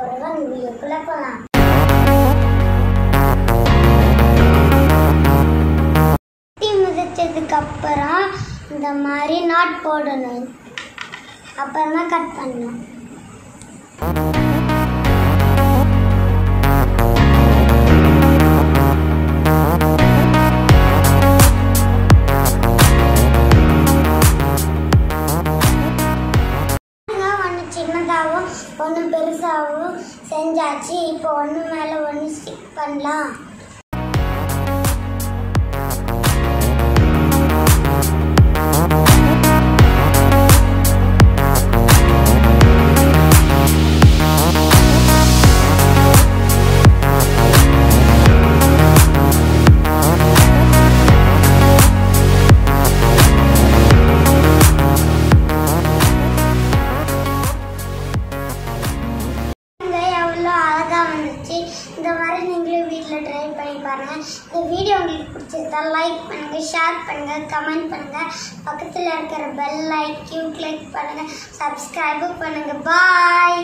போறோம் வீடியோக்குள்ள போலாம். மிதிச்சதுக்கு அப்புறம் இந்த மாதிரி நாட் போடணும். அப்புறமா கட் பண்ணணும். ஒன்று சின்னதாகவும் ஒன்று பெருசாகவும் செஞ்சாச்சு. இப்போ ஒன்று மேலே ஒன்று ஸ்டிக் பண்ணலாம். இந்த மாதிரி நீங்களும் வீட்டில் ட்ரை பண்ணி பாருங்கள். இந்த வீடியோ உங்களுக்கு பிடிச்சிருந்தா லைக் பண்ணுங்கள், ஷேர் பண்ணுங்கள், கமெண்ட் பண்ணுங்கள். பக்கத்தில் இருக்கிற பெல் ஐக்கானையும் கிளிக் பண்ணுங்கள், சப்ஸ்கிரைபும் பண்ணுங்கள். பாய்.